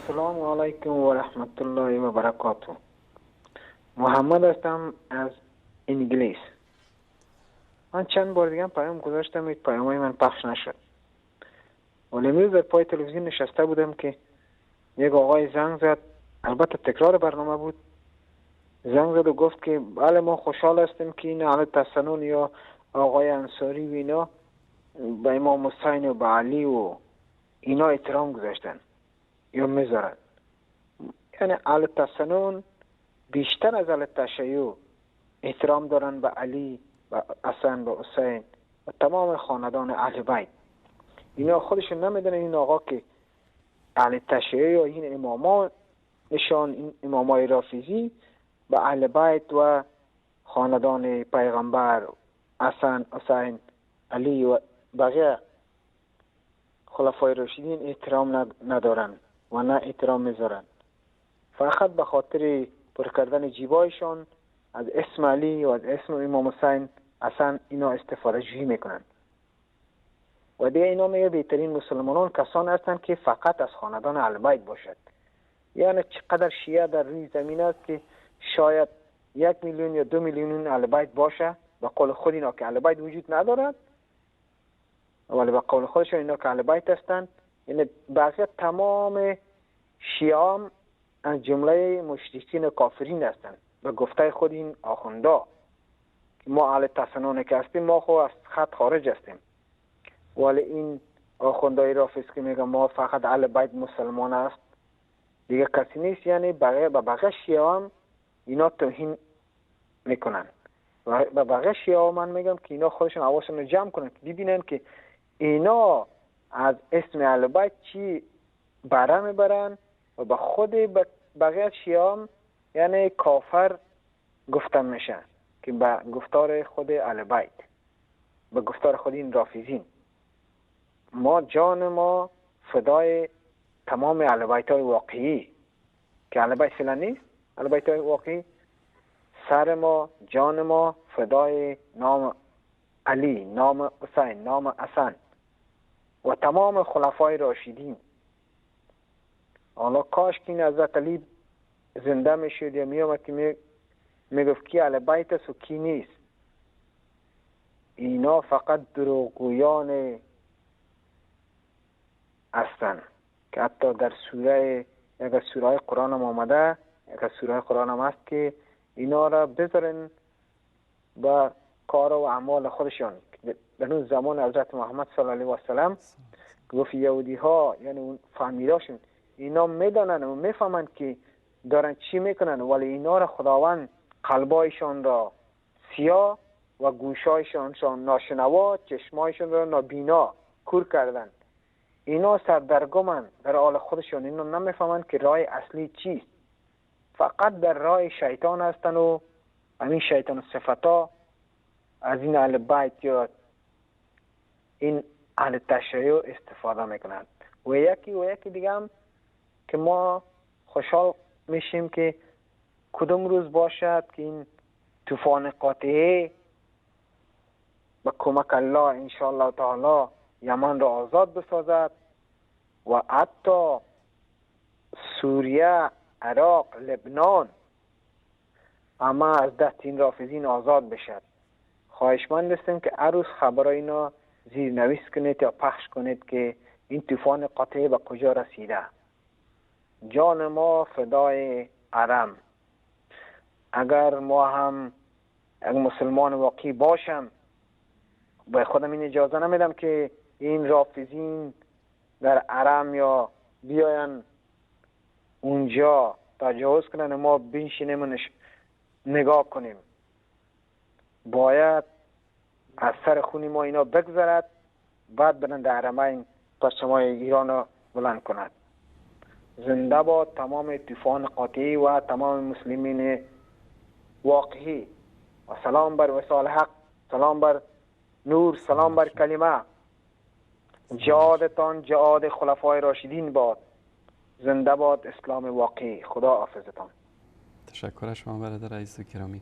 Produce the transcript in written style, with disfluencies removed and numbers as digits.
السلام علیکم و رحمت الله و برکاته. محمد هستم از انگلیس. من چند بار دیگه پیام گذاشتم، این پیامای من پخش نشد. ولی امروز در پای تلویزیون نشسته بودم که یک آقای زنگ زد، البته تکرار برنامه بود. زنگ زد و گفت که بله ما خوشحال هستیم که این اهل تسنن یا آقای انصاری و اینا به امام حسین و به علی و اینا احترام گذاشتن یا میذارن. یعنی اهل تسنن بیشتر از اهل تشیع احترام دارن به علی، به حسن، به حسین و تمام خاندان اهل بیت. اینا خودشون نمیدونن این آقا که اهل تشیع یا این اماما نشان، این امامای رافضی به اهل بیت و خاندان پیغمبر حسن، حسین، علی و بقیه خلفای راشدین احترام ندارن و نه احترام میذارن. فقط به خاطر پر کردن جیبایشان از اسم علی و از اسم امام حسین حسن اینا استفاده جویی میکنن. و دیگه اینا میگه بهترین مسلمانان کسان هستند که فقط از خاندان اهل بیت باشد. یعنی چقدر شیعه در روی زمین است که شاید 1 میلیون یا 2 میلیون اهل بیت باشه. به قول خود اینا که اهل بیت وجود ندارد، ولی به قول خودشون اینا که اهل بیت هستند. یعنی بقیه تمام شیعه هم از جمله مشرکین و کافرین هستند. به گفته خود این آخوندا که ما اهل تسنن که هستیم، ما خو از خط خارج هستیم. ولی این آخوندای رافض که میگه ما فقط اهل بیت مسلمان است، دیگه کسی نیست. یعنی به بقیه شیعه هم اینا توهین میکنن. و به بقیه شیعه ها من میگم که اینا خودشون حواسشون رو جمع کنن که ببینن که اینا از اسم اهل بیت چی بره میبرن و به خود بقیه شیعه هم یعنی کافر گفته میشه که به گفتار خود اهل بیت، به گفتار خود این رافضین. ما جان ما فدای تمام اهل بیت های واقعی که اهل بیت فعلا نیست، اهل بیت های واقعی، سر ما جان ما فدای نام علی، نام حسین، نام حسن و تمام خلفای راشدین. حالا کاش که این حضرت علی زنده میشد یا میامد که میگفت کی اهل بیت است و کی نیست. اینا فقط دروغگویان هستن که حتی در سوره، یک سوره قرآن هم آمده، یک سوره قرآن هم هست که اینا را بذارن با کار و اعمال خودشان. در اون زمان حضرت محمد صلی الله علیه و سلم گفت یهودی ها یعنی اون فامیلاشون اینا میدانن و میفهمند که دارن چی میکنن، ولی اینا را خداوند قلبایشان را سیاه و گوشایشان ناشنوا، چشمایشان را نابینا کور کردن. اینا سردرگمن در حال خودشون، اینا نمیفهمند که راه اصلی چیست. فقط در راه شیطان هستن و همین شیطان صفتا از این اهل بیت یا این اهل تشیع استفاده میکنند. و یکی دیگه هم که ما خوشحال میشیم که کدام روز باشد که این طوفان قاطعه با کمک الله انشاءالله تعالی یمن را آزاد بسازد و حتی سوریه، عراق، لبنان همه از دست این رافضین آزاد بشد. خواهشمند هستیم که هر روز خبرای اینا زیرنویس کنید یا پخش کنید که این طوفان قاطعه به کجا رسیده. جان ما فدای حرم. اگر ما هم یک مسلمان واقعی باشم، به خودم این اجازه نمیدم که این رافضین در حرم یا بیاین اونجا تجاوز کنن ما بنشینیم و نگاه کنیم. باید از سر خونی ما اینا بگذرد، بعد برن در حرمین پرچمای ایران را بلند کند. زنده باد تمام طوفان قاطعی و تمام مسلمین واقعی. و سلام بر وصال حق، سلام بر نور، سلام بر کلمه. جهادتان جهاد خلفای راشدین باد. زنده باد اسلام واقعی. خدا حافظتان. تشکر از شما برادر عزیز و گرامی.